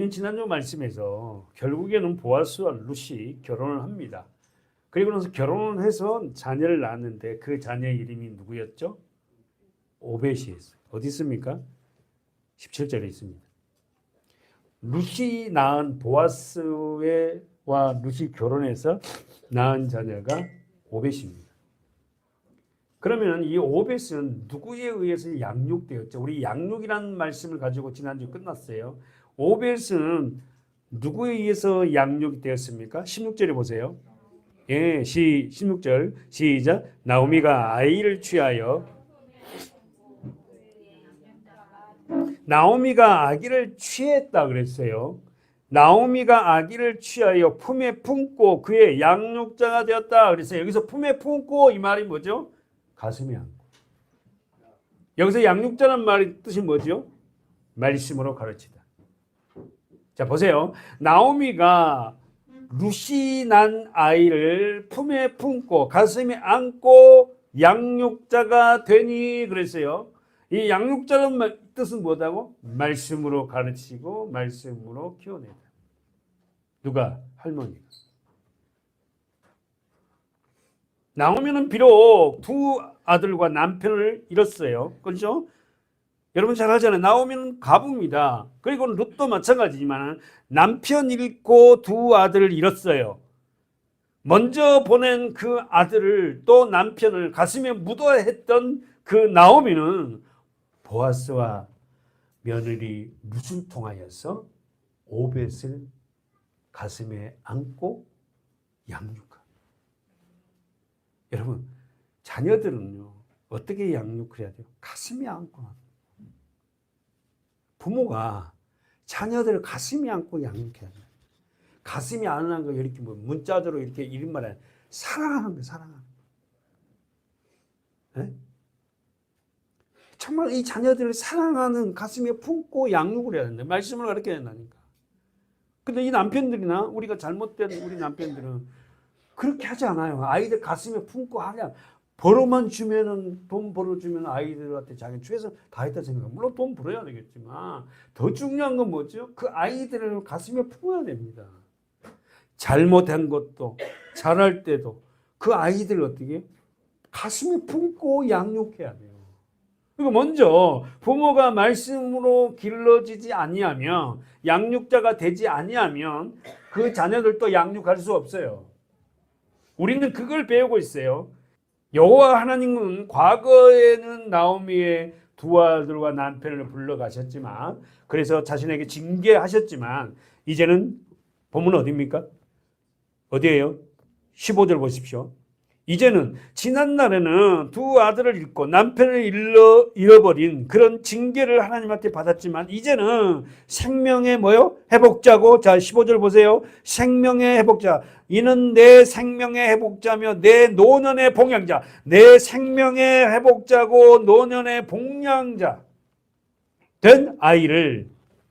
우리는 지난주 말씀에서 결국에는 보아스와 룻이 결혼을 합니다. 그리고 나서 결혼을 해서 자녀를 낳았는데 그 자녀의 이름이 누구였죠? 오벳이었어요. 어디 있습니까? 17절에 있습니다. 룻이 낳은 보아스와 룻이 결혼해서 낳은 자녀가 오벳입니다. 그러면 이 오벳은 누구에 의해서 양육되었죠? 우리 양육이라는 말씀을 가지고 지난주 끝났어요. 오벳은 누구에 의해서 양육이 되었습니까? 16절에 보세요. 예, 16절 시작. 나오미가 아기를 취하여 취했다 그랬어요. 나오미가 아기를 취하여 품에 품고 그의 양육자가 되었다 그랬어요. 여기서 품에 품고 이 말이 뭐죠? 가슴에 안고. 여기서 양육자는 말의 뜻이 뭐죠? 말씀으로 가르치다. 자, 보세요. 나오미가 룻이 난 아이를 품에 품고 가슴에 안고 양육자가 되니 그랬어요. 이 양육자는 뜻은 뭐다고? 말씀으로 가르치고 말씀으로 키워내다. 누가? 할머니가. 나오미는 비록 두 아들과 남편을 잃었어요. 그렇죠? 여러분 잘 알잖아요. 나오미는 가부입니다. 그리고 룻도 마찬가지지만 남편 잃고 두 아들을 잃었어요. 먼저 보낸 그 아들을 또 남편을 가슴에 묻어야 했던 그 나오미는 보아스와 며느리 룻을 통하여서 오벳을 가슴에 안고 양육하고. 여러분 자녀들은요 어떻게 양육해야 돼요? 가슴에 안고. 부모가 자녀들을 가슴에 안고 양육해야 돼요. 가슴이 안는 거 이렇게 뭐 문자적으로 이렇게 이런 말에 사랑하는 거예요. 사랑하는 거. 네? 정말 이 자녀들을 사랑하는 가슴에 품고 양육을 해야 된다. 말씀을 가르쳐야 된다니까. 근데 이 남편들이나 우리가 잘못된 우리 남편들은 그렇게 하지 않아요. 아이들 가슴에 품고 하냐. 벌어만 주면은 돈 벌어주면 아이들한테 자기 최선 다했다 생각해요. 물론 돈 벌어야 되겠지만 더 중요한 건 뭐죠? 그 아이들을 가슴에 품어야 됩니다. 잘못한 것도 잘할 때도 그 아이들을 어떻게 가슴에 품고 양육해야 돼요. 그리고 먼저 부모가 말씀으로 길러지지 아니하면 양육자가 되지 아니하면 그 자녀들도 양육할 수 없어요. 우리는 그걸 배우고 있어요. 여호와 하나님은 과거에는 나오미의 두 아들과 남편을 불러가셨지만 그래서 자신에게 징계하셨지만 이제는 본문 어디입니까? 어디예요? 15절 보십시오. 이제는 지난날에는 두 아들을 잃고 남편을 잃어버린 그런 징계를 하나님한테 받았지만 이제는 생명의 뭐요? 회복자고. 자 15절 보세요. 생명의 회복자. 이는 내 생명의 회복자며 내 노년의 봉양자. 내 생명의 회복자고 노년의 봉양자 된 아이를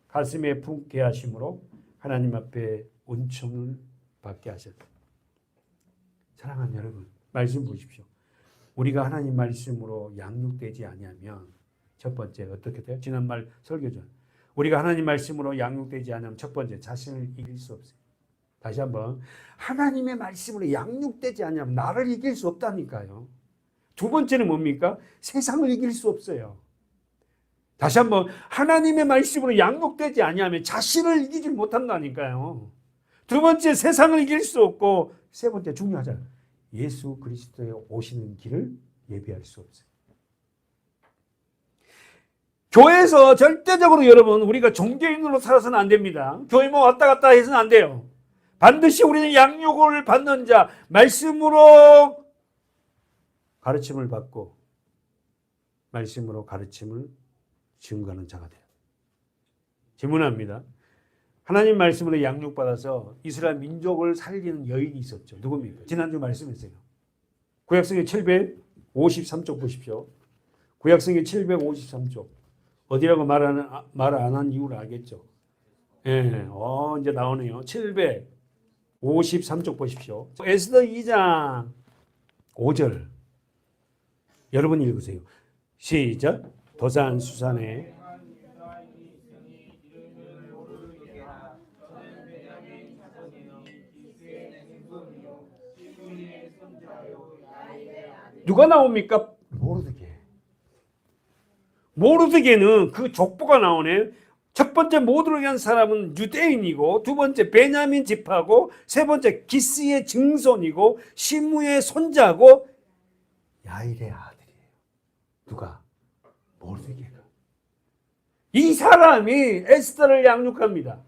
가슴에 품게 하심으로 하나님 앞에 은총을 받게 하셨다. 사랑하는 여러분, 말씀 보십시오. 우리가 하나님 말씀으로 양육되지 아니하면 첫 번째 어떻게 돼요? 지난말 설교전. 우리가 하나님 말씀으로 양육되지 않으면 첫 번째 자신을 이길 수 없어요. 다시 한번 하나님의 말씀으로 양육되지 않으면 나를 이길 수 없다니까요. 두 번째는 뭡니까? 세상을 이길 수 없어요. 다시 한번 하나님의 말씀으로 양육되지 아니하면 자신을 이기지 못한다니까요. 두 번째 세상을 이길 수 없고 세 번째 중요하잖아요. 예수 그리스도의 오시는 길을 예비할 수 없어요. 교회에서 절대적으로 여러분 우리가 종교인으로 살아서는 안 됩니다. 교회만 왔다 갔다 해서는 안 돼요. 반드시 우리는 양육을 받는 자, 말씀으로 가르침을 받고 말씀으로 가르침을 증거하는 자가 돼요. 질문합니다. 하나님 말씀으로 양육받아서 이스라엘 민족을 살리는 여인이 있었죠. 누굽니까? 지난주 말씀했어요. 구약성경 753쪽 보십시오. 구약성경 753쪽. 어디라고 말 안 한 이유를 알겠죠? 예, 이제 나오네요. 753쪽 보십시오. 에스더 2장 5절. 여러분 읽으세요. 시작. 도산 수산에 누가 나옵니까? 모르드게. 모르드게는 그 족보가 나오네. 첫 번째 모르드게한 사람은 유대인이고, 두 번째 베냐민 지파고, 세 번째 기스의 증손이고, 시므의 손자고, 야일의 아들이에요. 누가? 모르드게가. 이 사람이 에스더를 양육합니다.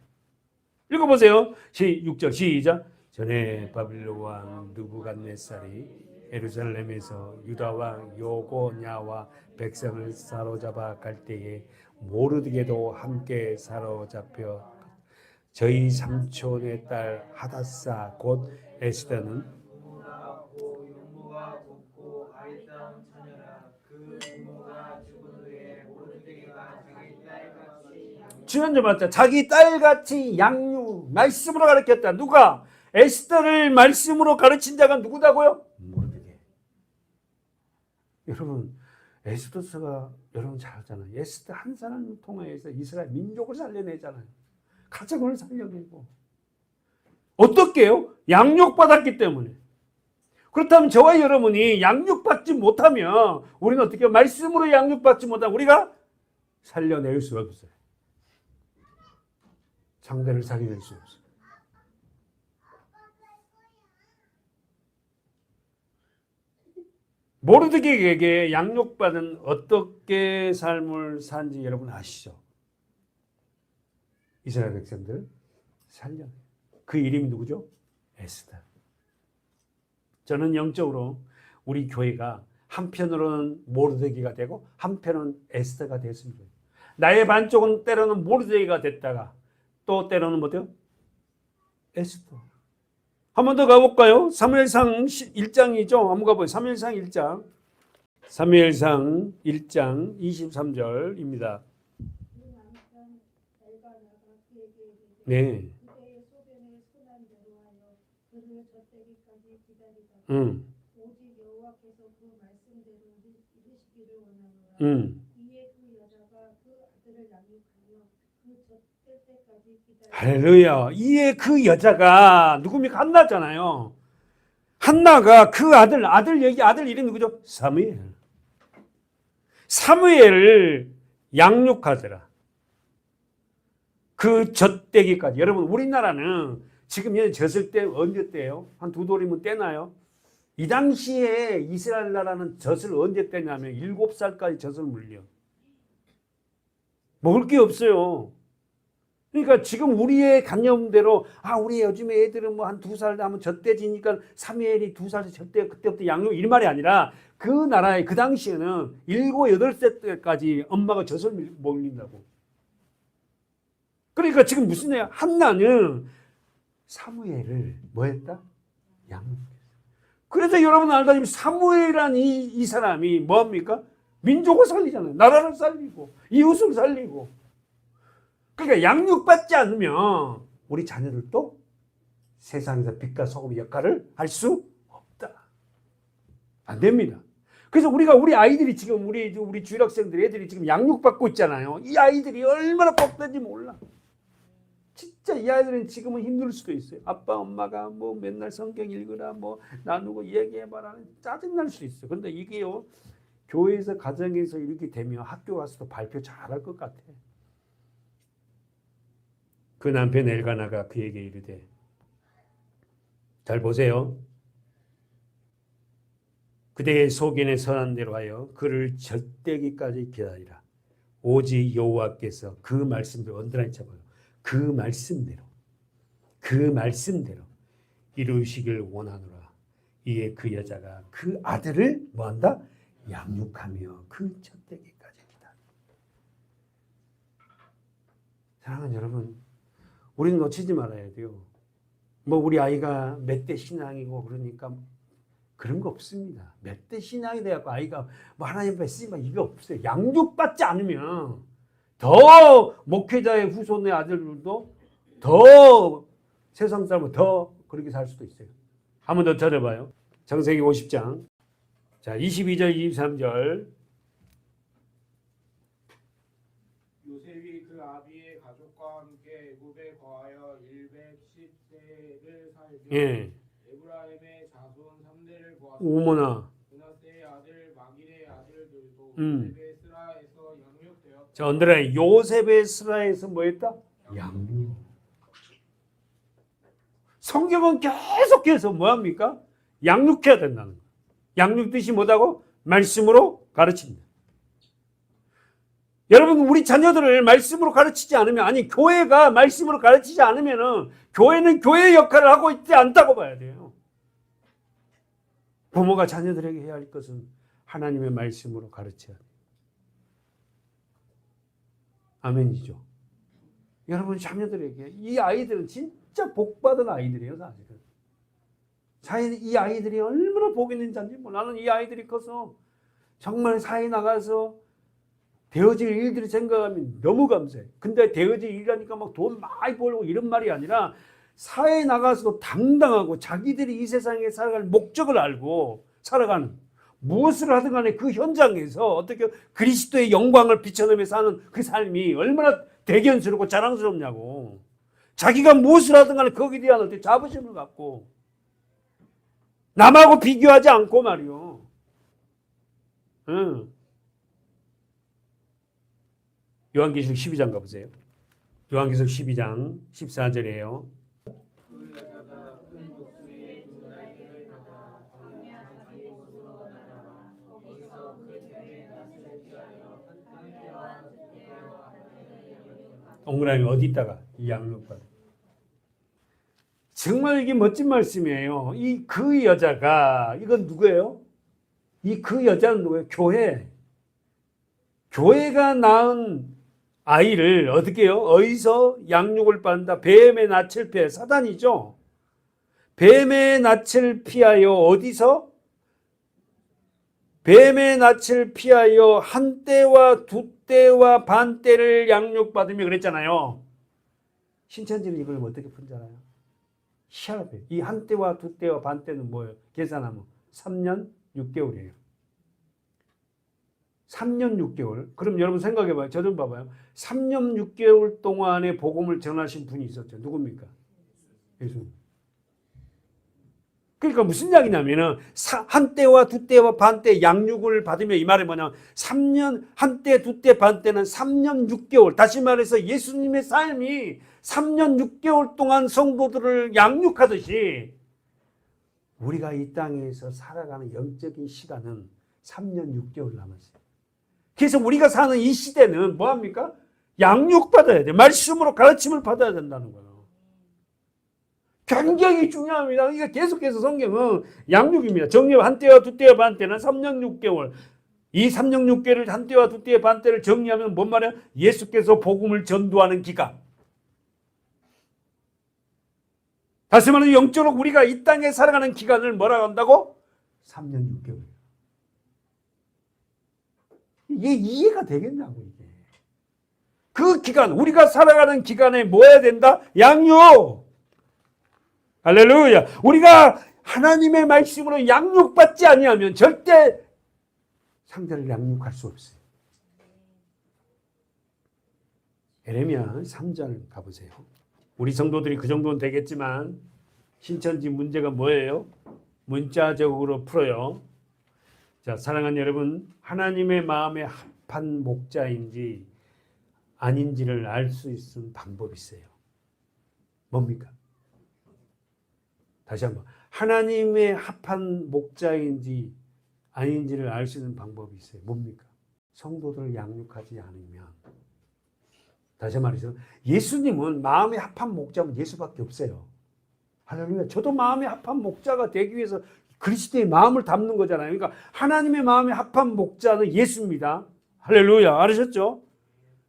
읽어보세요. 6절 시작. 전에 바빌론 왕 느부갓네살이 예루살렘에서 유다 왕 요고냐와 백성을 사로잡아 갈 때에 모르드게도 함께 사로잡혀 저희 삼촌의 딸 하다사 곧 에스더는 지난주 맞죠? 자기 딸같이 양육 말씀으로 가르쳤다. 누가? 에스더를 말씀으로 가르친 자가 누구다고요? 모르드게. 여러분 에스더서가 여러분 잘 알잖아요. 에스더 한 사람을 통해서 이스라엘 민족을 살려내잖아요. 가정을 살려내고. 어떻게요? 양육받았기 때문에. 그렇다면 저와 여러분이 양육받지 못하면 우리는 어떻게 해요? 말씀으로 양육받지 못하면 우리가 살려낼 수 없어요. 상대를 살려낼 수 없어요. 모르드게에게 양육받은 어떻게 삶을 산지 여러분 아시죠? 이스라엘 백성들 살려. 그 이름이 누구죠? 에스더. 저는 영적으로 우리 교회가 한편으로는 모르드게가 되고 한편은 에스더가 됐습니다. 나의 반쪽은 때로는 모르드게가 됐다가 또 때로는 뭐죠? 에스더. 한 번 더 가볼까요? 사무엘상 1장이죠. 한번 가보요. 사무엘상 1장. 사무엘상 1장 23절입니다. 네. 할렐루야. 이에 그 여자가 누굽니까? 한나잖아요. 한나가 그 아들 이름이 누구죠? 사무엘. 사무엘을 양육하더라. 그 젖대기까지. 여러분 우리나라는 지금 얘 젖을 때 언제 떼요? 한 두 돌이면 떼나요? 이 당시에 이스라엘 나라는 젖을 언제 떼냐면 7살까지 젖을 물려. 먹을 게 없어요. 그러니까 지금 우리의 관념대로 우리 요즘에 애들은 뭐 한 2살 하면 젖대지니까 사무엘이 2살 젖대 그때부터 양육 이 말이 아니라 그 나라에 그 당시에는 7, 8살 때까지 엄마가 젖을 먹는다고. 그러니까 지금 무슨 얘기야? 한나는 사무엘을 뭐 했다? 양육했어. 그래서 여러분 알다시피 사무엘이란 이 사람이 뭐합니까? 민족을 살리잖아요. 나라를 살리고 이웃을 살리고. 그러니까 양육받지 않으면 우리 자녀들도 세상에서 빛과 소금의 역할을 할 수 없다. 안 됩니다. 그래서 우리 아이들이 지금 우리 주일학생들 애들이 지금 양육받고 있잖아요. 이 아이들이 얼마나 복된지 몰라. 진짜 이 아이들은 지금은 힘들 수도 있어요. 아빠 엄마가 뭐 맨날 성경 읽으라 뭐 나누고 얘기해봐라 짜증날 수 있어요. 근데 이게요 교회에서 가정에서 이렇게 되면 학교 가서도 발표 잘할 것 같아. 그 남편 엘가나가 그에게 이르되 잘 보세요. 그대의 소견에 선한 대로 하여 그를 젖대기까지 기다리라. 오직 여호와께서 그 말씀대로 언더라인 쳐봐요. 그 말씀대로 이루시길 원하노라. 이에 그 여자가 그 아들을 뭐한다? 양육하며 그 젖대기까지 기다린다. 사랑하는 여러분, 우리는 놓치지 말아야 돼요. 뭐 우리 아이가 몇 대 신앙이고 그러니까 그런 거 없습니다. 몇 대 신앙이 돼갖고 아이가 뭐 하나님 앞에 쓰지만 이게 없어요. 양육받지 않으면 더 목회자의 후손의 아들들도 더 세상 사람은 더 그렇게 살 수도 있어요. 한 번 더 찾아봐요. 창세기 50장. 자, 22절, 23절. 요셉이 그 아비의 가족과 함께 애굽에 거하여 110세를 살며 예. 에브라임의 자손 3대를 보았으나 어머나. 므낫세의 아들 베스라에서 양육되었다. 자, 언더라인. 요셉의 스라에서 뭐 했다? 양육. 성경은 계속해서 뭐 합니까? 양육해야 된다는 거예요. 양육 뜻이 뭐다고? 말씀으로 가르칩니다. 여러분, 우리 자녀들을 말씀으로 가르치지 않으면, 아니 교회가 말씀으로 가르치지 않으면은 교회는 교회의 역할을 하고 있지 않다고 봐야 돼요. 부모가 자녀들에게 해야 할 것은 하나님의 말씀으로 가르쳐야 돼요. 아멘이죠. 여러분, 자녀들에게, 이 아이들은 진짜 복받은 아이들이에요, 사실은. 이 아이들이 얼마나 복 있는 자인지 몰라. 나는 이 아이들이 커서 정말 사회에 나가서 되어질 일들을 생각하면 너무 감사해. 근데 되어질 일이라니까 막 돈 많이 벌고 이런 말이 아니라 사회에 나가서도 당당하고 자기들이 이 세상에 살아갈 목적을 알고 살아가는, 무엇을 하든 간에 그 현장에서 어떻게 그리스도의 영광을 비춰내며 사는 그 삶이 얼마나 대견스럽고 자랑스럽냐고. 자기가 무엇을 하든 간에 거기에 대한 어떤 자부심을 갖고 남하고 비교하지 않고 말이요. 요한계시록 12장 가보세요. 요한계시록 12장 14절이에요. 동그라미 어디 있다가 이 양육받아. 정말 이게 멋진 말씀이에요. 이 그 여자가, 이건 누구예요? 이 그 여자는 누구예요? 교회. 교회가 낳은 아이를 어떻게 해요? 어디서 양육을 받는다? 뱀의 낯을 피해. 사단이죠. 뱀의 낯을 피하여 어디서? 뱀의 낯을 피하여 한 때와 두 때와 반 때를 양육받으며 그랬잖아요. 신천지는 이걸 어떻게 푼잖아요. 희한해. 이 한 때와 두 때와 반 때는 뭐예요? 계산하면 3년 6개월이에요. 3년 6개월. 그럼 여러분 생각해봐요. 저 좀 봐봐요. 3년 6개월 동안에 복음을 전하신 분이 있었죠. 누굽니까? 예수님. 그러니까 무슨 이야기냐면은 한 때와 두 때와 반 때 양육을 받으며, 이 말이 뭐냐면 3년 한 때, 두 때, 반 때는 3년 6개월. 다시 말해서 예수님의 삶이 3년 6개월 동안 성도들을 양육하듯이 우리가 이 땅에서 살아가는 영적인 시간은 3년 6개월 남았어요. 그래서 우리가 사는 이 시대는 뭐합니까? 양육받아야 돼. 말씀으로 가르침을 받아야 된다는 거예요. 굉장히 중요합니다. 그러니까 계속해서 성경은 양육입니다. 정리하면 한 때와 두 때와 반 때는 3년 6개월. 이 3년 6개월을 한 때와 두 때와 반 때를 정리하면 뭔 말이야? 예수께서 복음을 전도하는 기간. 다시 말해서 영적으로 우리가 이 땅에 살아가는 기간을 뭐라고 한다고? 3년 6개월. 이게 이해가 되겠냐고, 이게. 그 기간, 우리가 살아가는 기간에 뭐 해야 된다? 양육! 할렐루야! 우리가 하나님의 말씀으로 양육받지 아니하면 절대 상대를 양육할 수 없어요. 에레미야 3장 가보세요. 우리 성도들이 그 정도는 되겠지만 신천지 문제가 뭐예요? 문자적으로 풀어요. 자, 사랑하는 여러분, 하나님의 마음에 합한 목자인지 아닌지를 알 수 있는 방법이 있어요. 뭡니까? 다시 한번, 하나님의 합한 목자인지 아닌지를 알 수 있는 방법이 있어요. 뭡니까? 성도들을 양육하지 않으면. 다시 말해서 예수님은 마음에 합한 목자면 예수밖에 없어요. 할렐루야. 저도 마음에 합한 목자가 되기 위해서 그리스도의 마음을 담는 거잖아요. 그러니까 하나님의 마음에 합한 목자는 예수입니다. 할렐루야. 알으셨죠?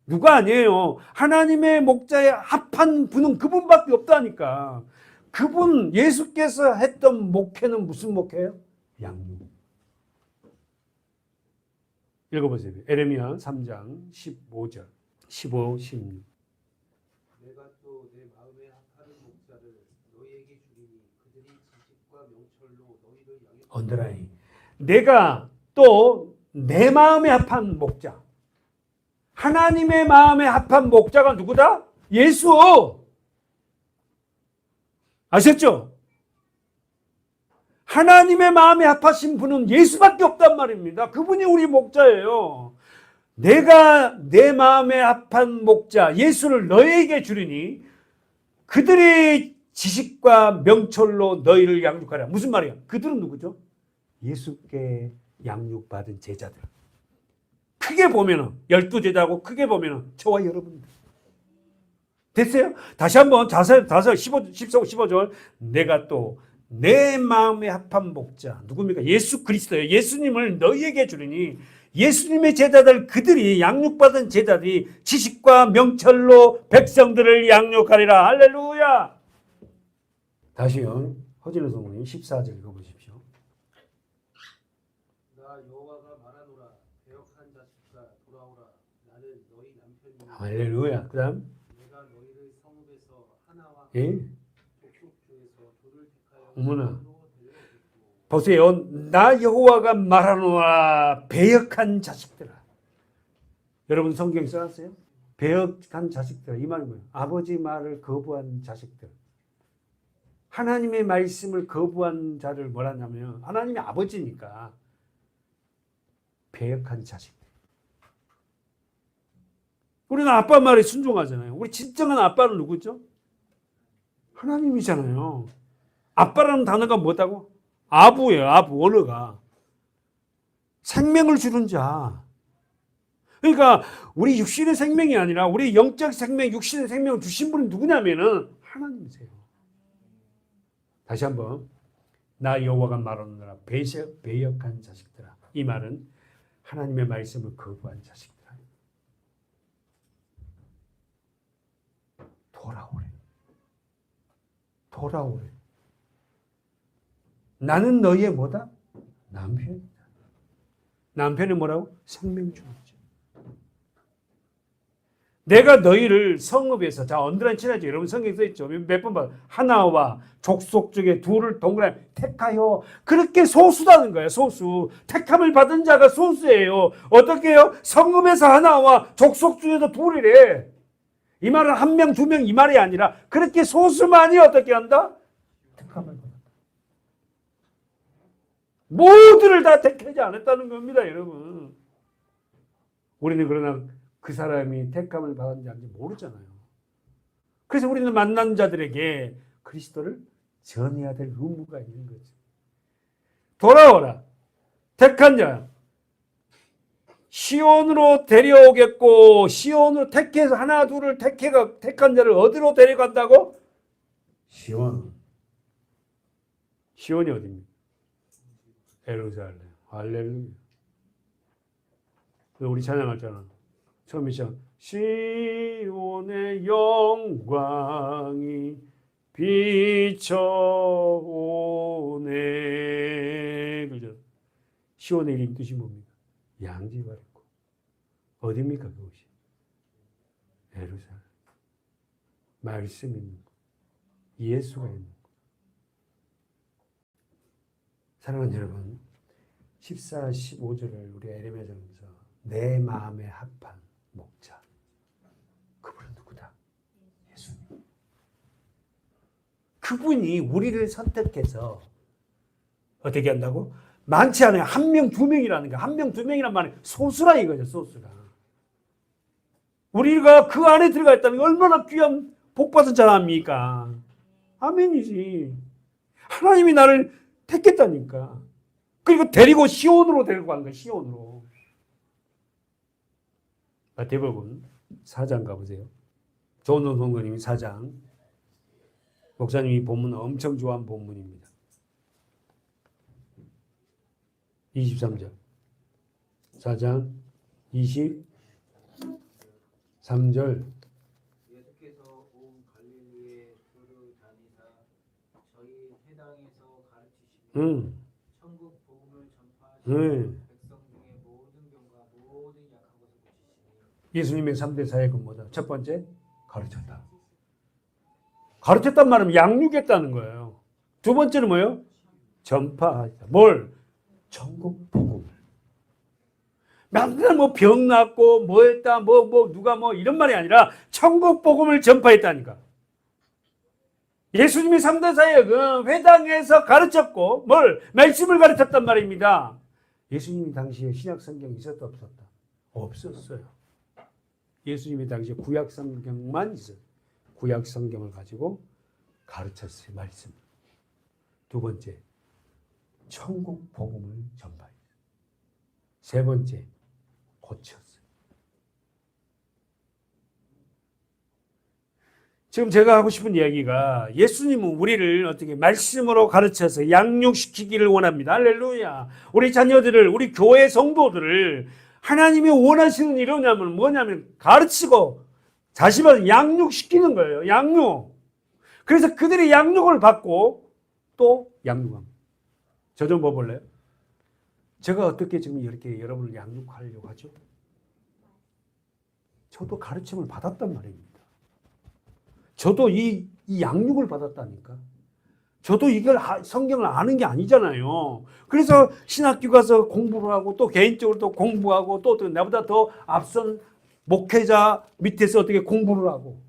누가 아니에요. 하나님의 목자에 합한 분은 그분밖에 없다니까. 그분 예수께서 했던 목회는 무슨 목회예요? 양육. 읽어보세요. 에레미야 3장 15절 15, 16. 내가 또 내 마음에 합하는 목자를 너희에게 주리니 그들이 지식과 명철로 너희를 양육. 언더라인. 내가 또 내 마음에 합한 목자. 하나님의 마음에 합한 목자가 누구다? 예수. 아셨죠? 하나님의 마음에 합하신 분은 예수밖에 없단 말입니다. 그분이 우리 목자예요. 내가 내 마음에 합한 목자 예수를 너희에게 주리니 그들의 지식과 명철로 너희를 양육하라. 무슨 말이야? 그들은 누구죠? 예수께 양육받은 제자들. 크게 보면은 12제자고 크게 보면은 저와 여러분들. 됐어요? 다시 한번 자세 15절 내가 또 내 마음에 합한 목자 누굽니까? 예수 그리스도예요. 예수님을 너희에게 주리니 예수님의 제자들 그들이 양육받은 제자들이 지식과 명철로 백성들을 양육하리라. 할렐루야. 다시요. 허진호 성우님 14절 읽어보십시오. 나 여호와가 말하노라 배역한 자식들아 돌아오라 나는 너희 남편이니 할렐루야. 그 다음 내가 너희를 성읍에서 하나와 예? 족속 중에서 돌을 택하여 어머나. 성으로 데려오겠고 보세요. 나 여호와가 말하노라 배역한 자식들아. 여러분 성경 써놨어요? 배역한 자식들아. 이 말은 뭐예요? 아버지 말을 거부한 자식들. 하나님의 말씀을 거부한 자를 뭐라 하냐면 하나님의 아버지니까 배역한 자식들. 우리는 아빠 말에 순종하잖아요. 우리 진정한 아빠는 누구죠? 하나님이잖아요. 아빠라는 단어가 뭐다고? 아부예요. 아부. 원어가. 생명을 주는 자. 그러니까 우리 육신의 생명이 아니라 우리 영적 생명, 육신의 생명을 주신 분이 누구냐면은 하나님이세요. 다시 한번 나 여호와가 말하노라 배역한 자식들아. 이 말은 하나님의 말씀을 거부한 자식들아. 돌아오래. 돌아오래. 나는 너희의 뭐다? 남편이다. 남편이 뭐라고? 생명 주는 자. 내가 너희를 성읍에서 자 언더라인 친하죠. 여러분 성경에 써있죠. 몇 번 봐. 하나와 족속 중에 둘을 동그라미 택하여. 그렇게 소수다는 거예요. 소수. 택함을 받은 자가 소수예요. 어떻게 해요? 성읍에서 하나와 족속 중에서 둘이래. 이 말은 한 명, 두 명 이 말이 아니라 그렇게 소수만이 어떻게 한다? 택함을 받는다. 모두를 다 택하지 않았다는 겁니다. 여러분. 우리는 그러나 그 사람이 택함을 받았는지 아닌지 모르잖아요. 그래서 우리는 만난 자들에게 그리스도를 전해야 될 의무가 있는 거죠. 돌아오라. 택한 자. 시온으로 데려오겠고 시온으로 택해서 하나 둘을 택한 자를 어디로 데려간다고? 시온. 시온이 어디입니까? 예루살렘. 할렐루야. 우리 찬양하잖아. 처음에 시작. 시온의 영광이 비춰오네. 그죠? 시온의 이름 뜻이 뭡니까? 양지가 있고. 어디입니까 그것이? 예루살렘. 말씀 있는 거. 예수가 있는 거. 사랑하는 여러분, 14, 15절을 우리가 에레미야서면서 내 마음에 합한 목자. 그분은 누구다? 예수님. 그분이 우리를 선택해서 어떻게 한다고? 많지 않아요. 한 명, 두 명이라는 거. 한 명, 두 명이란 말은 소수라 이거죠. 소수라. 우리가 그 안에 들어가 있다는 게 얼마나 귀한 복받은 자랍니까? 아멘이지. 하나님이 나를 택했다니까. 그리고 데리고 시온으로 데리고 가는 거야. 시온으로. 마태복음 4장 가보세요. 조은동 선생님이 4장. 목사님이 본문 엄청 좋아하는 본문입니다. 23절. 4장 23절. 예수께서 온 갈릴리에 두루 다니사 저희 회당에서 가르치시며 천국 복음을 전파하시고 백성 중에 모든 병과 모든 약한 것을 고치시니 예수님의 3대 사역은 뭐다? 첫 번째, 가르쳤다. 가르쳤단 말은 양육했다는 거예요. 두 번째는 뭐예요? 전파하다. 뭘? 천국 복음을. 맨날 뭐 병 났고 뭐 했다 누가 이런 말이 아니라 천국 복음을 전파했다니까. 예수님이 3대 사역은 회당에서 가르쳤고 뭘? 말씀을 가르쳤단 말입니다. 예수님이 당시에 신약 성경이 있었다 없었다? 없었어요. 예수님이 당시에 구약 성경만 있어요. 구약 성경을 가지고 가르쳤어요. 말씀. 두 번째, 천국 복음을 전파했어요. 세 번째, 고쳤어요. 지금 제가 하고 싶은 이야기가 예수님은 우리를 어떻게 말씀으로 가르쳐서 양육시키기를 원합니다. 할렐루야. 우리 자녀들을, 우리 교회 성도들을 하나님이 원하시는 일은 뭐냐면 가르치고 자신을 양육시키는 거예요. 양육. 그래서 그들이 양육을 받고 또 양육합니다. 저 좀 봐볼래요? 제가 어떻게 지금 이렇게 여러분을 양육하려고 하죠? 저도 가르침을 받았단 말입니다. 저도 이 양육을 받았다니까. 저도 이걸 성경을 아는 게 아니잖아요. 그래서 신학교 가서 공부를 하고 또 개인적으로 또 공부하고 또 나보다 더 앞선 목회자 밑에서 어떻게 공부를 하고.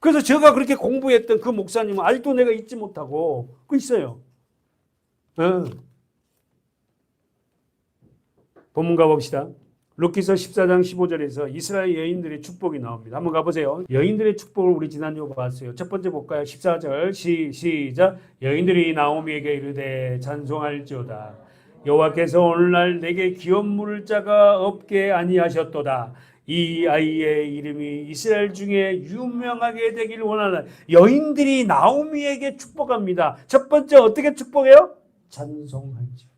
그래서 제가 그렇게 공부했던 그 목사님은 아직도 내가 잊지 못하고 그 있어요. 본문 가봅시다. 룻기서 14장 15절에서 이스라엘 여인들의 축복이 나옵니다. 한번 가보세요. 여인들의 축복을 우리 지난주에 봤어요. 첫 번째 볼까요? 14절 시작. 여인들이 나오미에게 이르되 찬송할지어다. 여호와께서 오늘날 내게 기업 물을 자가 없게 아니하셨도다. 이 아이의 이름이 이스라엘 중에 유명하게 되기를 원하는 여인들이 나오미에게 축복합니다. 첫 번째 어떻게 축복해요? 찬송할지어다.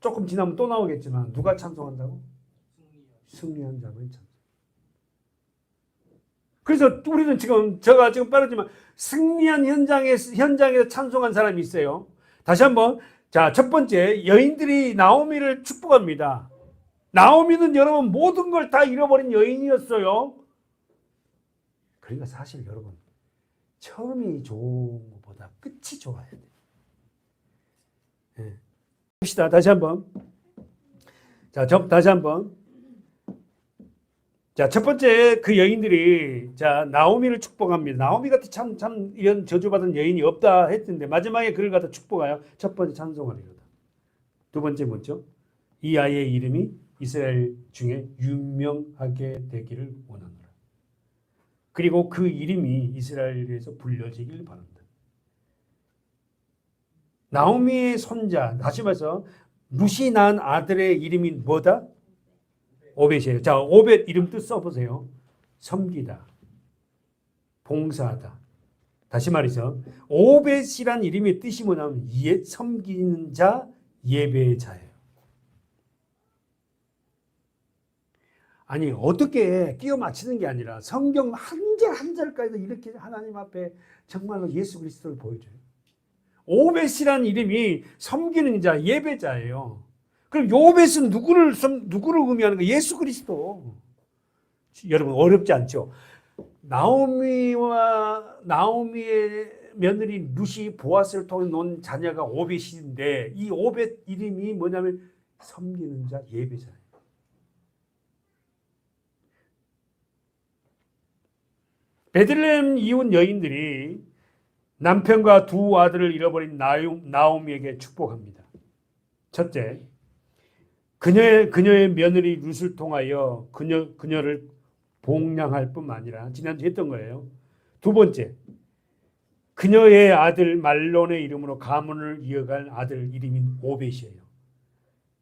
조금 지나면 또 나오겠지만 누가 찬송한다고? 승리한 자만 찬송. 그래서 우리는 제가 지금 빠르지만 승리한 현장에서 찬송한 사람이 있어요. 다시 한번. 자, 첫 번째 여인들이 나오미를 축복합니다. 나오미는 여러분 모든 걸 다 잃어버린 여인이었어요. 그러니까 사실 여러분 처음이 좋은 것보다 끝이 좋아야 돼요. 네. 봅시다. 다시 한번. 자, 다시 한번. 자, 첫 번째 그 여인들이 나오미를 축복합니다. 나오미 같은 참 이런 저주받은 여인이 없다 했는데 마지막에 그를 갖다 축복하여 첫 번째 찬송하리로다. 두 번째 뭐죠? 이 아이의 이름이 이스라엘 중에 유명하게 되기를 원하노라. 그리고 그 이름이 이스라엘에서 불려지길 바란다. 나오미의 손자, 다시 말해서 룻이 낳은 아들의 이름이 뭐다? 오벳이에요. 자, 오벳 이름 뜻 써보세요. 섬기다, 봉사하다. 다시 말해서 오벳이란 이름의 뜻이 뭐냐면 섬기는 자, 예배자예요. 아니 어떻게 끼워 맞히는 게 아니라 성경 한 절 한 절까지도 이렇게 하나님 앞에 정말로 예수 그리스도를 보여줘요. 오벳이란 이름이 섬기는 자, 예배자예요. 그럼 오벳은 누구를 의미하는 거예요? 예수 그리스도. 여러분 어렵지 않죠? 나오미의 며느리 룻이 보아스를 통해 놓은 자녀가 오벳인데 이 오벳 이름이 뭐냐면 섬기는 자, 예배자예요. 베들레헴 이웃 여인들이 남편과 두 아들을 잃어버린 나오미에게 축복합니다. 첫째, 그녀의 며느리 룻을 통하여 그녀를 복량할 뿐만 아니라 지난주에 했던 거예요. 두 번째, 그녀의 아들 말론의 이름으로 가문을 이어갈 아들 이름인 오벳이에요.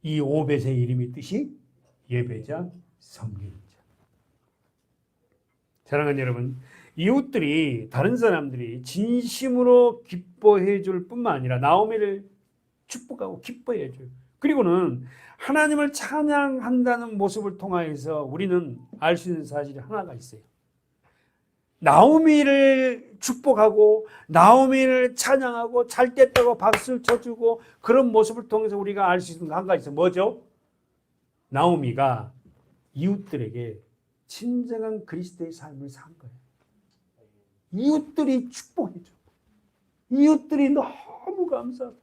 이 오벳의 이름의 뜻이 예배자, 섬기는 자. 사랑하는 여러분, 이웃들이 다른 사람들이 진심으로 기뻐해 줄 뿐만 아니라 나오미를 축복하고 기뻐해 줘요. 그리고는 하나님을 찬양한다는 모습을 통하여서 우리는 알 수 있는 사실이 하나가 있어요. 나오미를 축복하고 나오미를 찬양하고 잘 됐다고 박수를 쳐주고 그런 모습을 통해서 우리가 알 수 있는 거 한 가지 있어요. 뭐죠? 나오미가 이웃들에게 진정한 그리스도의 삶을 산 거예요. 이웃들이 축복해줘. 이웃들이 너무 감사하고.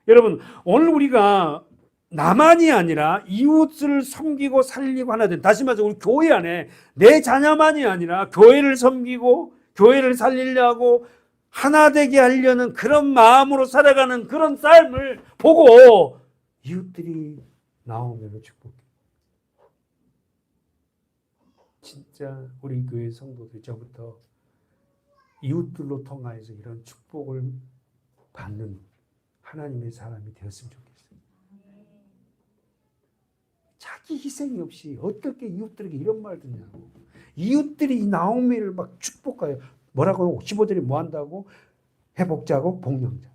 여러분 오늘 우리가 나만이 아니라 이웃을 섬기고 살리고 하나 된, 다시 말해서 우리 교회 안에 내 자녀만이 아니라 교회를 섬기고 교회를 살리려고 하나 되게 하려는 그런 마음으로 살아가는 그런 삶을 보고 이웃들이 나오면 축복해. 진짜 우리 교회 성도들 저부터 이웃들로 통하여서 이런 축복을 받는 하나님의 사람이 되었으면 좋겠어요. 자기 희생이 없이 어떻게 이웃들에게 이런 말 듣냐고. 이웃들이 나오미를 막 축복해요. 뭐라고 15절에 뭐 한다고? 회복자고 복령자.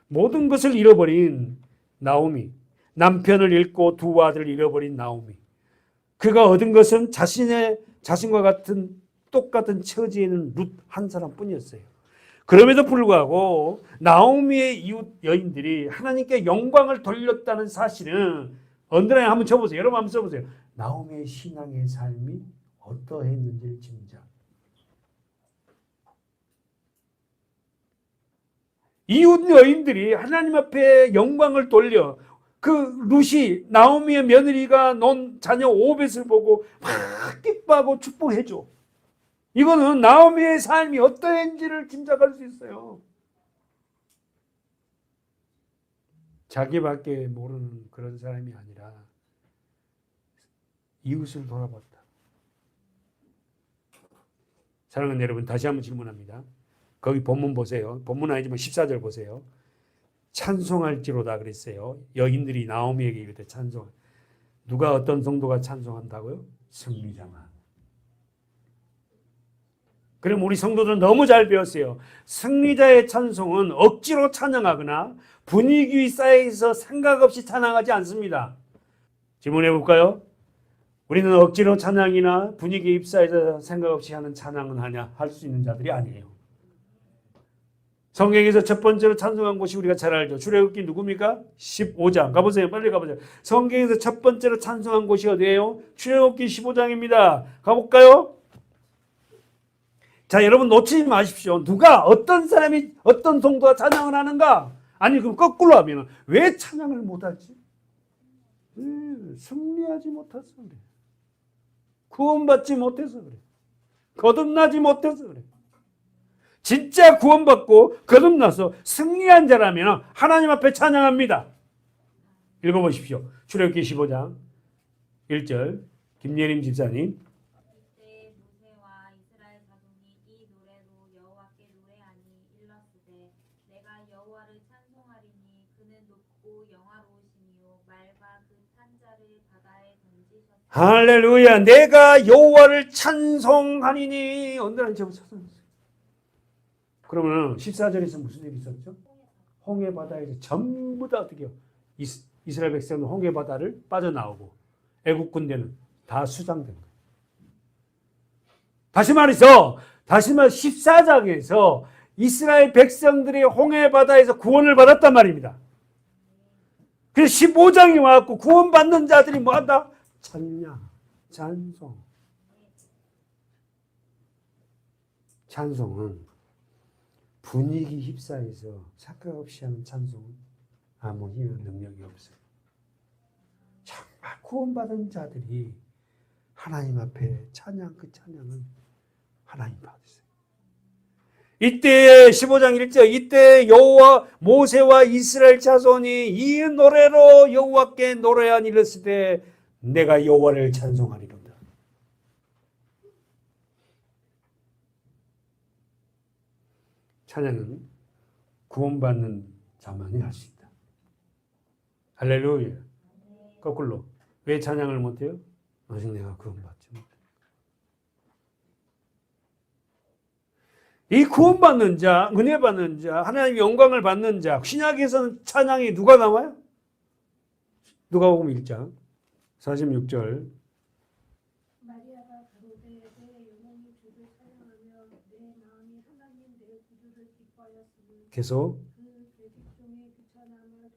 모든 것을 잃어버린 나오미, 남편을 잃고 두 아들을 잃어버린 나오미. 그가 얻은 것은 자신과 같은 똑같은 처지에 있는 룻 한 사람뿐이었어요. 그럼에도 불구하고 나오미의 이웃 여인들이 하나님께 영광을 돌렸다는 사실은 언더라인 한번 쳐보세요. 여러분 한번 써보세요. 나오미의 신앙의 삶이 어떠했는지를 짐작. 이웃 여인들이 하나님 앞에 영광을 돌려 그 룻이 나오미의 며느리가 낳은 자녀 오벳을 보고 막 기뻐하고 축복해줘. 이거는 나오미의 삶이 어떠한지를 짐작할 수 있어요. 자기밖에 모르는 그런 사람이 아니라 이웃을 돌아봤다. 사랑하는 여러분, 다시 한번 질문합니다. 거기 본문 보세요. 본문 아니지만 14절 보세요. 찬송할지로다 그랬어요. 여인들이 나오미에게 이르되 찬송. 누가 어떤 성도가 찬송한다고요? 승리자만. 그럼 우리 성도들은 너무 잘 배웠어요. 승리자의 찬송은 억지로 찬양하거나 분위기 쌓여서 생각 없이 찬양하지 않습니다. 질문해 볼까요? 우리는 억지로 찬양이나 분위기에 휩싸여서 생각 없이 하는 찬양은 하냐? 할 수 있는 자들이 아니에요. 성경에서 첫 번째로 찬송한 곳이 우리가 잘 알죠. 출애굽기 누굽니까? 15장. 가보세요. 빨리 가보세요. 성경에서 첫 번째로 찬송한 곳이 어디예요? 출애굽기 15장입니다. 가볼까요? 자, 여러분 놓치지 마십시오. 누가 어떤 사람이 어떤 성도가 찬양을 하는가? 아니 그럼 거꾸로 하면 왜 찬양을 못하지? 승리하지 못해서 그래. 구원받지 못해서 그래. 거듭나지 못해서 그래. 진짜 구원받고 거듭나서 승리한 자라면 하나님 앞에 찬양합니다. 읽어보십시오. 출애굽기 15장 1절 김예림 집사님. 이때 모세와 이스라엘 자손이 이 노래로 여호와께 노래하니 일렀으되 내가 여호와를 찬송하리니 그는 높고 영화로우시니요 말과 그 탄 자를 바다에 던지셨으니 할렐루야. 내가 여호와를 찬송하리니. 언제나 제가 찬송했어요. 그러면 14절에서 무슨 일이 있었죠? 홍해 바다에서 전부 다 어떻게 해요? 이스라엘 백성은 홍해 바다를 빠져나오고 애국 군대는 다 수장된 거예요. 다시 말해서 14장에서 이스라엘 백성들이 홍해 바다에서 구원을 받았단 말입니다. 그래서 15장이 와갖고 구원받는 자들이 뭐 한다? 찬양, 찬송. 찬송은 분위기 휩싸여서 생각 없이 하는 찬송은 아무 힘과 능력이 없어요. 정말 구원받은 자들이 하나님 앞에 찬양, 그 찬양은 하나님 받으세요. 이때 15장 1절 이때 여호와 모세와 이스라엘 자손이 이 노래로 여호와께 노래하니 이르시되 내가 여호와를 찬송하리로다. 찬양은 구원받는 자만이 할 수 있다. 할렐루야. 거꾸로 왜 찬양을 못해요? 아직 내가 구원받지 못해. 이 구원받는 자, 은혜 받는 자, 하나님의 영광을 받는 자, 신약에서는 찬양이 누가 나와요? 누가복음 1장 46절. 마리아가 가로되 내 영혼이 주를 찬양하며 내 마음이 하나님 내 구주를 기뻐하였으니 계속 그 계집 중에 귀천함을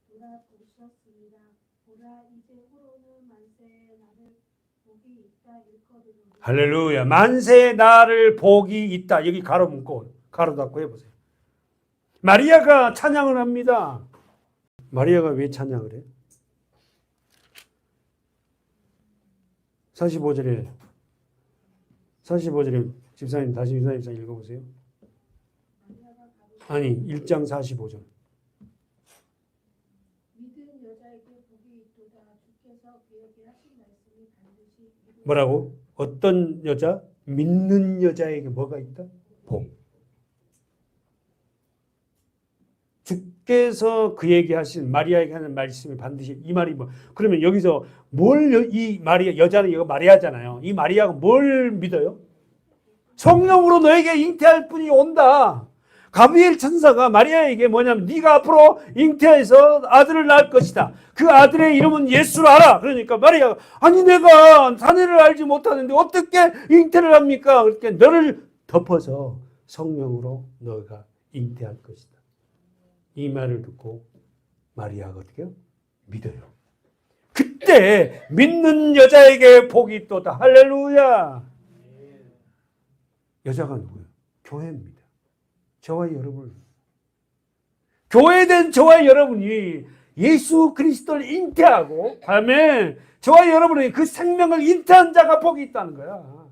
돌아보셨습니다. 보라 이제 후로는 만세의 나를 복이 있다 일거리로다. 할렐루야. 만세의 나를 복이 있다. 여기 가로 묶고 가로 닫고 해보세요. 마리아가 찬양을 합니다. 마리아가 왜 찬양을 해? 45절에 집사님 다시 유사입상 읽어보세요. 아니 1장 45절. 믿은 여자에게 복이 있도다. 주께서 그에게 하신 말씀이 반드시 이루어지리라. 뭐라고? 어떤 여자? 믿는 여자에게 뭐가 있다? 복. 주께서 그에게 하신 마리아에게 하는 말씀이 반드시 이 말이 뭐? 그러면 여기서 이 마리아 여자는 이거 마리아잖아요. 이 마리아가 뭘 믿어요? 성령으로 너에게 잉태할 분이 온다. 가브리엘 천사가 마리아에게 뭐냐면 네가 앞으로 잉태해서 아들을 낳을 것이다. 그 아들의 이름은 예수를 알아. 그러니까 마리아가 아니 내가 자네를 알지 못하는데 어떻게 잉태를 합니까? 그렇게 너를 덮어서 성령으로 너가 잉태할 것이다. 이 말을 듣고 마리아가 어떻게 해요? 믿어요. 그때 믿는 여자에게 복이 있도다. 할렐루야. 여자가 누구예요? 교회입니다. 저와 여러분. 교회된 저와 여러분이 예수 그리스도를 잉태하고 아멘. 저와 여러분이 그 생명을 잉태한 자가 복이 있다는 거야.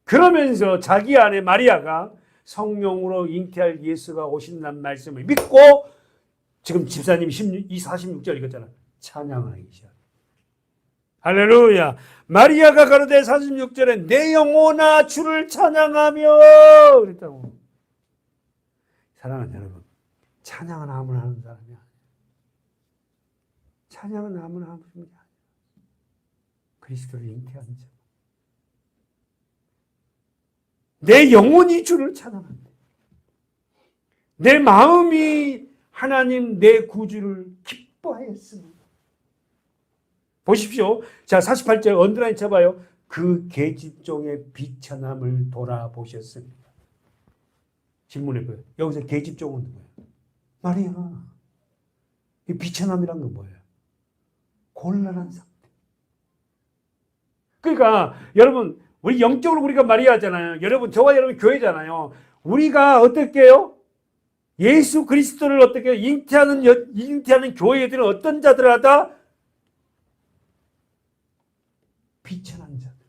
그러면서 자기 안에 마리아가 성령으로 잉태할 예수가 오신다는 말씀을 믿고 지금 집사님이 46절 읽었잖아. 찬양하기 시작. 할렐루야. 마리아가 가로되 46절에 내 영혼아 주를 찬양하며 그랬다고. 사랑하는 여러분, 찬양은 아무나 하는 사람이 아니에요. 찬양은 아무나 하는 게 아니에요. 그리스도를 잉태한 자. 내 영혼이 주를 찬양한다. 내 마음이 하나님 내 구주를 기뻐했습니다. 보십시오. 자, 48절 언더라인 쳐봐요. 그 계집종의 비천함을 돌아보셨습니다. 질문해봐요. 여기서 계집종은 누구예요? 마리아. 이 비천함이란 건 뭐예요? 곤란한 상태. 그러니까 여러분 우리 영적으로 우리가 마리아잖아요. 여러분 저와 여러분 교회잖아요. 우리가 어떻게 해요? 예수 그리스도를 어떻게 잉태하는 교회들은 어떤 자들 하다? 비천한 자들,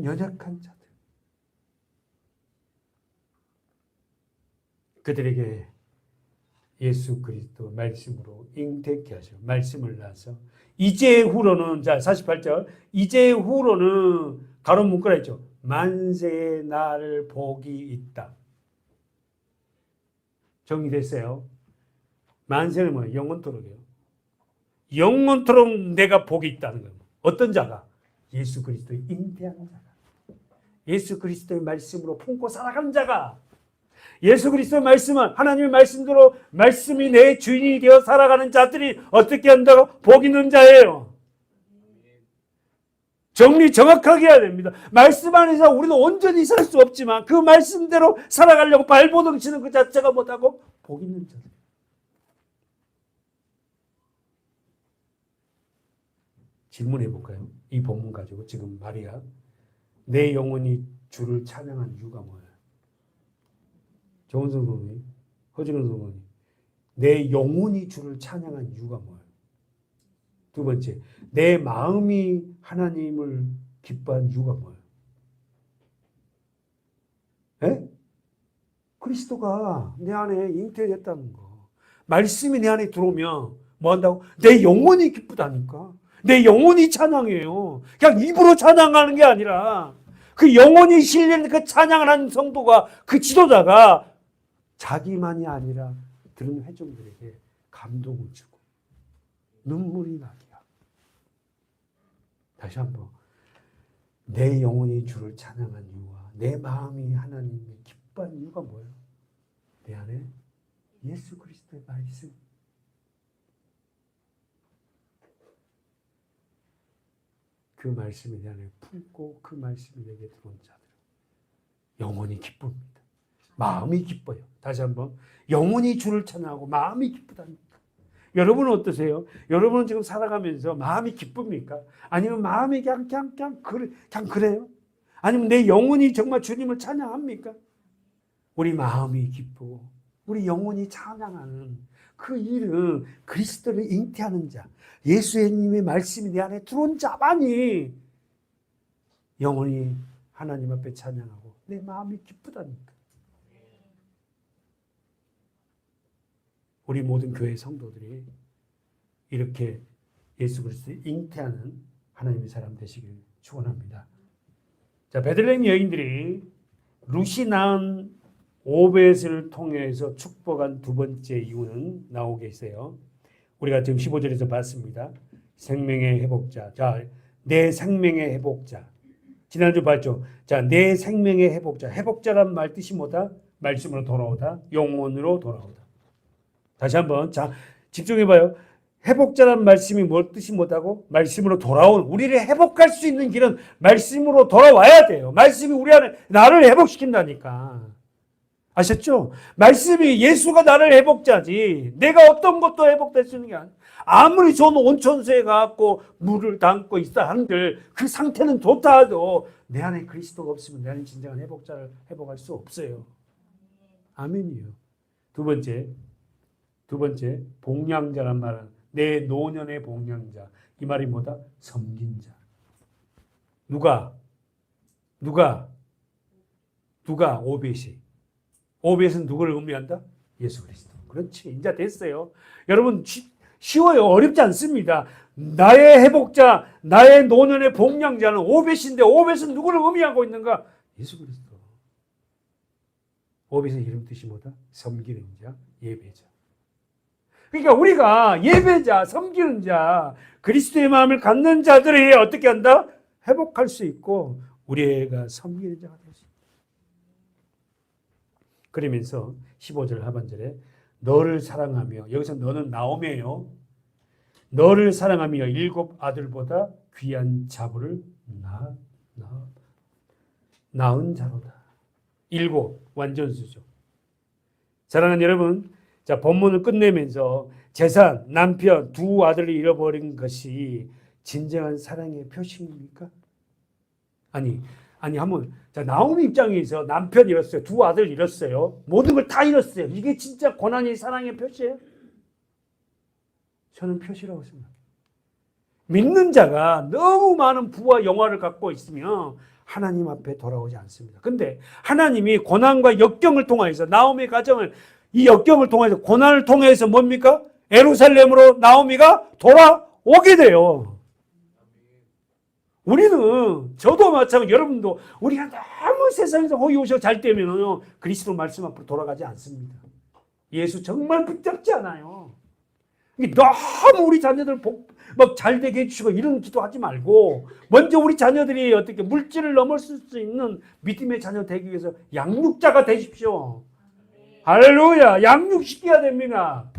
연약한 자들. 그들에게 예수 그리스도 말씀으로 잉태케 하셔. 말씀을 낳아서 이제 후로는 자 48절 이제 후로는 가로 문구라 했죠. 만세의 날 복이 있다. 정리됐어요. 만세는 뭐예요? 영원토록이에요. 영원토록 내가 복이 있다는 거예요. 어떤 자가? 예수 그리스도의 잉태하는 자가. 예수 그리스도의 말씀으로 품고 살아가는 자가. 예수 그리스도의 말씀은 하나님의 말씀대로 말씀이 내 주인이 되어 살아가는 자들이 어떻게 한다고? 복 있는 자예요. 정리 정확하게 해야 됩니다. 말씀 안에서 우리는 온전히 살 수 없지만 그 말씀대로 살아가려고 발버둥 치는 그 자체가 뭐다고? 복 있는 자들. 질문해 볼까요? 이 본문 가지고 지금 마리아 내 영혼이 주를 찬양한 이유가 뭐예요? 정은성 선생님, 허진원 선생님, 내 영혼이 주를 찬양한 이유가 뭐예요? 두 번째, 내 마음이 하나님을 기뻐한 이유가 뭐예요? 에? 그리스도가 내 안에 잉태됐다는 거. 말씀이 내 안에 들어오면 뭐 한다고? 내 영혼이 기쁘다니까. 내 영혼이 찬양해요. 그냥 입으로 찬양하는 게 아니라 그 영혼이 실린 그 찬양을 하는 성도가 그 지도자가 자기만이 아니라 들은 회중들에게 감동을 주고 눈물이 나게 하고. 다시 한번 내 영혼이 주를 찬양한 이유와 내 마음이 하나님을 기뻐한 이유가 뭐예요? 내 안에 예수 그리스도의 말씀. 그 말씀이 내 안에 품고 그 말씀이 내게 들어온 자들 영혼이 기쁩니다. 마음이 기뻐요. 다시 한번 영혼이 주를 찬양하고 마음이 기쁘답니다. 여러분은 어떠세요? 여러분은 지금 살아가면서 마음이 기쁩니까? 아니면 마음이 그냥 그래요? 아니면 내 영혼이 정말 주님을 찬양합니까? 우리 마음이 기쁘고 우리 영혼이 찬양하는 그 일은 그리스도를 잉태하는 자, 예수님의 말씀이 내 안에 들어온 자만이 영혼이 하나님 앞에 찬양하고 내 마음이 기쁘다니까. 우리 모든 교회 성도들이 이렇게 예수 그리스도를 잉태하는 하나님의 사람 되시길 축원합니다. 자, 베들레헴 여인들이 룻이 낳은 오벳을 통해서 축복한 두 번째 이유는 나오게 있어요. 우리가 지금 15절에서 봤습니다. 생명의 회복자. 자, 내 생명의 회복자. 지난주 봤죠. 자, 내 생명의 회복자. 회복자란 말 뜻이 뭐다? 말씀으로 돌아오다. 영혼으로 돌아오다. 다시 한번 자 집중해봐요. 회복자란 말씀이 뭘 뜻이 뭐다고? 말씀으로 돌아온 우리를 회복할 수 있는 길은 말씀으로 돌아와야 돼요. 말씀이 우리 안에 나를 회복시킨다니까. 아셨죠? 말씀이 예수가 나를 회복자지 내가 어떤 것도 회복될 수 있는 게 아니야. 아무리 좋은 온천수에 가고 물을 담고 있다 한들 그 상태는 좋다 하도 내 안에 그리스도가 없으면 내 안에 진정한 회복자를 회복할 수 없어요. 아멘이요. 두 번째 복량자란 말은 내 노년의 복량자. 이 말이 뭐다? 섬긴 자. 누가 오벳은 누구를 의미한다? 예수 그리스도. 그렇지. 이제 됐어요. 여러분 쉬워요. 어렵지 않습니다. 나의 회복자, 나의 노년의 복량자는 오벳인데 오벳은 누구를 의미하고 있는가? 예수 그리스도. 오벳의 이름 뜻이 뭐다? 섬기는 자, 예배자. 그러니까 우리가 예배자, 섬기는 자, 그리스도의 마음을 갖는 자들이 어떻게 한다? 회복할 수 있고 우리가 섬기는 자가 될 수 있다. 그러면서 15절 하반절에 너를 사랑하며, 여기서 너는 나오미예요. 너를 사랑하며 7 아들보다 귀한 자부를 낳은 자로다. 7 완전수죠. 사랑하는 여러분, 자, 본문을 끝내면서 재산, 남편, 2 아들을 잃어버린 것이 진정한 사랑의 표시입니까? 아니 한번 자, 나오미 입장에서 남편 잃었어요. 2 아들 잃었어요. 모든 걸 다 잃었어요. 이게 진짜 고난이 사랑의 표시예요? 저는 표시라고 생각해요. 믿는 자가 너무 많은 부와 영화를 갖고 있으면 하나님 앞에 돌아오지 않습니다. 근데 하나님이 고난과 역경을 통해서 나오미의 가정을 이 역경을 통해서 고난을 통해서 뭡니까? 예루살렘으로 나오미가 돌아오게 돼요. 우리는 저도 마찬가지 여러분도 우리가 너무 세상에서 호의호식 잘 되면요 그리스도 말씀 앞으로 돌아가지 않습니다. 예수 정말 붙잡지 않아요. 너무 우리 자녀들 막 잘 되게 해주시고 이런 기도하지 말고 먼저 우리 자녀들이 어떻게 물질을 넘어설 수 있는 믿음의 자녀 되기 위해서 양육자가 되십시오. 할렐루야. 양육시켜야 됩니다.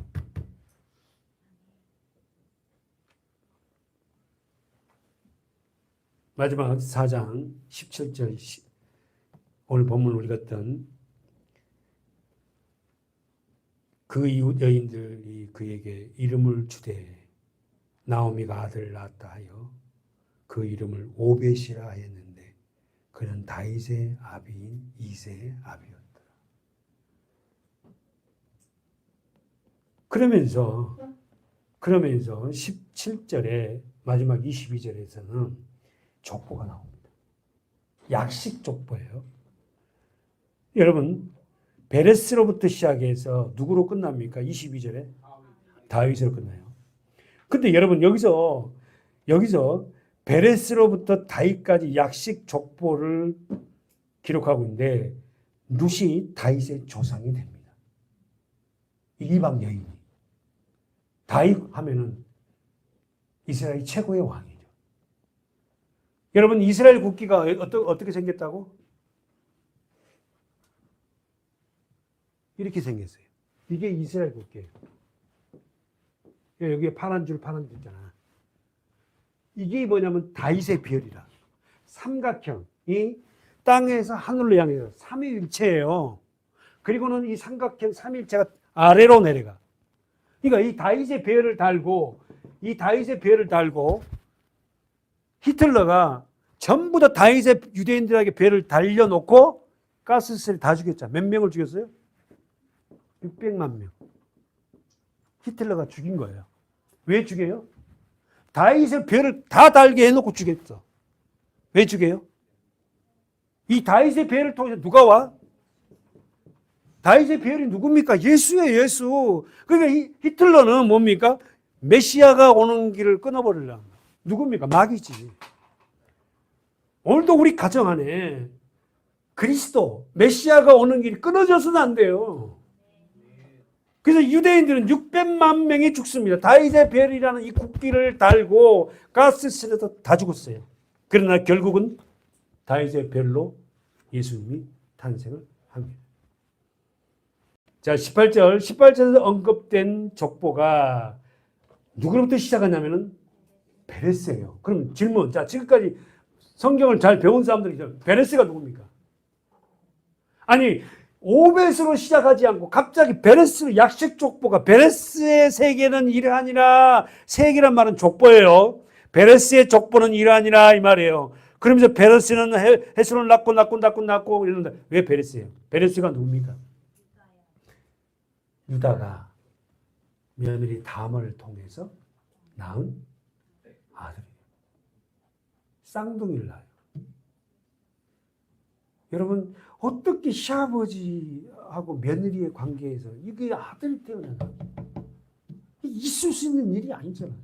마지막 4장 17절 오늘 본문 우리 같은 그 이웃 여인들이 그에게 이름을 주되 나오미가 아들을 낳았다 하여 그 이름을 오벳이라 하였는데 그는 다윗의 아비인 이새의 아비였다. 그러면서 17절에 마지막 22절에서는 족보가 나옵니다. 약식 족보예요. 여러분 베레스로부터 시작해서 누구로 끝납니까? 22절에 다윗으로 끝나요. 근데 여러분 여기서 베레스로부터 다윗까지 약식 족보를 기록하고 있는데 룻이 다윗의 조상이 됩니다. 이방 여인이 다윗 하면은 이스라엘 최고의 왕이죠. 여러분 이스라엘 국기가 어떻게 생겼다고? 이렇게 생겼어요. 이게 이스라엘 국기예요. 여기에 파란 줄 있잖아. 이게 뭐냐면 다윗의 별이라. 삼각형이 땅에서 하늘로 향해서 삼위일체예요. 그리고는 이 삼각형 삼위일체가 아래로 내려가. 그러니까 이 다윗의 별을 달고 히틀러가 전부 다 다윗의 유대인들에게 별을 달려놓고 가스셀 다 죽였잖아. 몇 명을 죽였어요? 600만 명. 히틀러가 죽인 거예요. 왜 죽여요? 다윗의 배를 다 달게 해놓고 죽였어. 왜 죽여요? 이 다윗의 배를 통해서 누가 와? 다윗의 배열이 누굽니까? 예수예요, 예수. 그러니까 이 히틀러는 뭡니까? 메시아가 오는 길을 끊어버리려고. 누굽니까? 마귀지. 오늘도 우리 가정 안에 그리스도, 메시아가 오는 길이 끊어져서는 안 돼요. 그래서 유대인들은 600만 명이 죽습니다. 다윗의 벨이라는 이 국기를 달고 가스실에서 다 죽었어요. 그러나 결국은 다윗의 벨로 예수님이 탄생을 합니다. 자, 18절에서 언급된 족보가 누구로부터 시작하냐면은 베레스예요. 그럼 질문. 자, 지금까지 성경을 잘 배운 사람들이 베레스가 누굽니까? 아니, 오벳으로 시작하지 않고 갑자기 베레스로 약식 족보가 베레스의 세계는 이러하니라. 세계란 말은 족보예요. 베레스의 족보는 이러하니라 이 말이에요. 그러면서 베레스는 헤스론을 낳고 이러는데 왜 베레스예요? 베레스가 누굽니까? 유다가 며느리 다말을 통해서 낳은 아들이에요. 쌍둥이를 낳아요. 여러분 어떻게 시아버지하고 며느리의 관계에서 이게 아들이 태어나나? 있을 수 있는 일이 아니잖아요.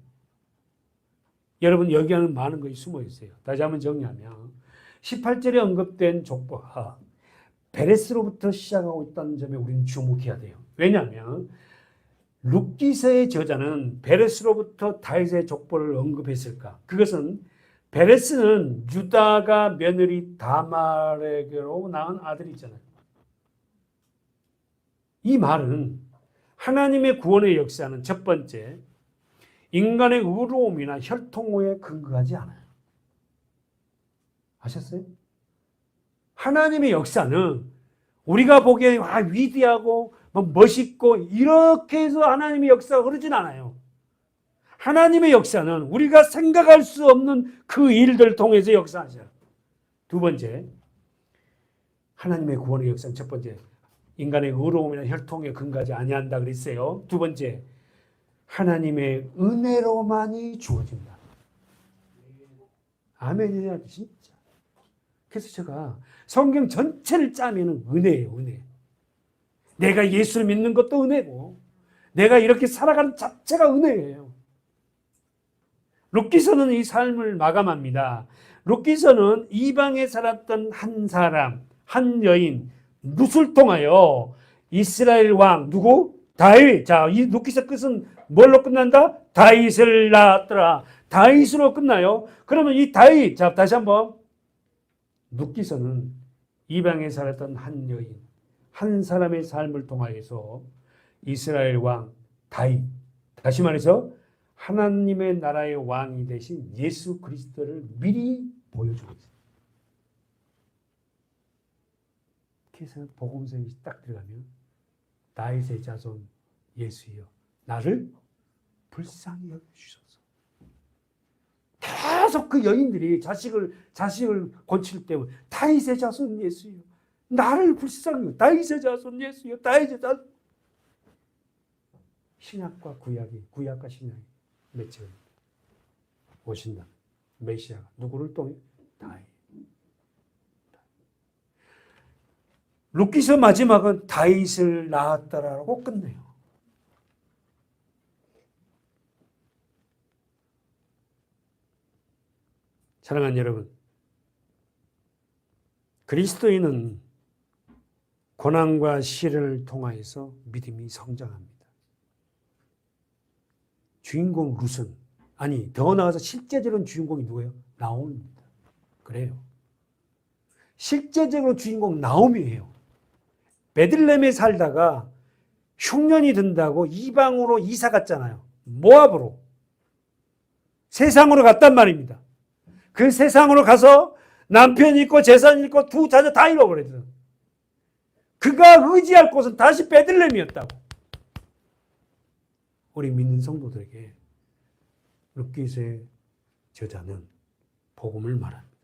여러분 여기 하는 많은 것이 숨어 있어요. 다시 한번 정리하면 18절에 언급된 족보가 베레스로부터 시작하고 있다는 점에 우리는 주목해야 돼요. 왜냐하면 룻기서의 저자는 베레스로부터 다윗의 족보를 언급했을까? 그것은 베레스는 유다가 며느리 다말에게로 낳은 아들이잖아요. 이 말은 하나님의 구원의 역사는 첫 번째, 인간의 의로움이나 혈통에 근거하지 않아요. 아셨어요? 하나님의 역사는 우리가 보기에 위대하고 멋있고 이렇게 해서 하나님의 역사가 흐르진 않아요. 하나님의 역사는 우리가 생각할 수 없는 그 일들을 통해서 역사하셔요. 두 번째, 하나님의 구원의 역사는 첫 번째, 인간의 의로움이나 혈통에 근거하지 아니한다 그랬어요. 두 번째, 하나님의 은혜로만이 주어진다. 아멘이야 진짜. 그래서 제가 성경 전체를 짜면은 은혜예요, 은혜. 내가 예수를 믿는 것도 은혜고, 내가 이렇게 살아가는 자체가 은혜예요. 룻기서는 이 삶을 마감합니다. 룻기서는 이방에 살았던 한 사람, 한 여인, 룻을 통하여 이스라엘 왕, 누구? 다윗. 자, 이 룻기서 끝은 뭘로 끝난다? 다윗을 낳았더라. 다윗으로 끝나요. 그러면 이 다윗, 자, 다시 한번. 룻기서는 이방에 살았던 한 여인, 한 사람의 삶을 통하여서 이스라엘 왕 다윗, 다시 말해서 하나님의 나라의 왕이 되신 예수 그리스도를 미리 보여주고 있어요. 그래서 복음서에 딱 들어가면 다윗의 자손 예수여 나를 불쌍히 여겨주소서. 계속 그 여인들이 자식을 고칠 때문에 다윗의 자손 예수여 나를 불쌍히, 다윗의 자손 예수여 다윗의 자손. 신약과 구약과 신약이 맺혀요. 오신다. 메시아가 누구를 통해? 다윗. 룻기서 마지막은 다윗을 낳았다라고 끝내요. 사랑하는 여러분, 그리스도인은 고난과 시련을 통하여서 믿음이 성장합니다. 주인공 룻은, 아니 더 나아가서 실제적인 주인공이 누구예요? 나옴입니다. 그래요. 실제적으로 주인공 나옴이에요. 베들레헴에 살다가 흉년이 든다고 이방으로 이사 갔잖아요. 모압으로. 세상으로 갔단 말입니다. 그 세상으로 가서 남편 있고 재산 있고 두 자녀 다 잃어버렸어요. 그가 의지할 곳은 다시 베들레헴이었다고. 우리 믿는 성도들에게 룻기서의 저자는 복음을 말합니다.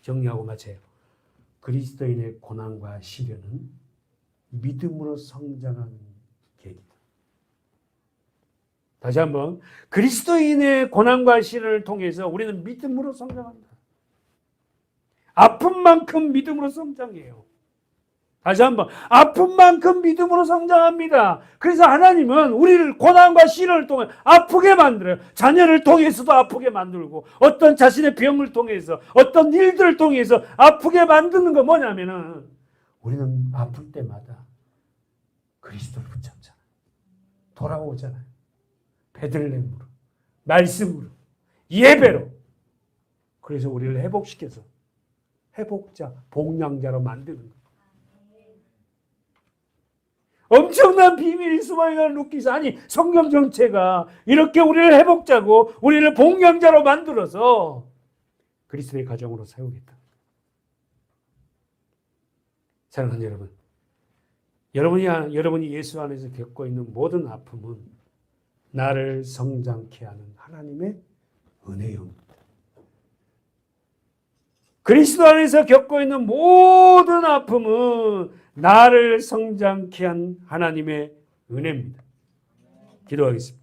정리하고 마쳐요. 그리스도인의 고난과 시련은 믿음으로 성장하는 계기다. 다시 한번, 그리스도인의 고난과 시련을 통해서 우리는 믿음으로 성장한다. 아픈 만큼 믿음으로 성장해요. 다시 한번, 아픈 만큼 믿음으로 성장합니다. 그래서 하나님은 우리를 고난과 시련을 통해 아프게 만들어요. 자녀를 통해서도 아프게 만들고, 어떤 자신의 병을 통해서, 어떤 일들을 통해서 아프게 만드는 거 뭐냐면은, 우리는 아플 때마다 그리스도를 붙잡잖아요. 돌아오잖아요. 베들레헴으로, 말씀으로, 예배로. 그래서 우리를 회복시켜서 회복자, 복량자로 만드는 거예요. 엄청난 비밀이 숨어있는 루키스. 아니, 성경 전체가 이렇게 우리를 회복자고 우리를 복량자로 만들어서 그리스도의 가정으로 세우겠다. 사랑하는 여러분, 여러분이 예수 안에서 겪고 있는 모든 아픔은 나를 성장케 하는 하나님의 은혜입니다. 그리스도 안에서 겪고 있는 모든 아픔은 나를 성장케 한 하나님의 은혜입니다. 기도하겠습니다.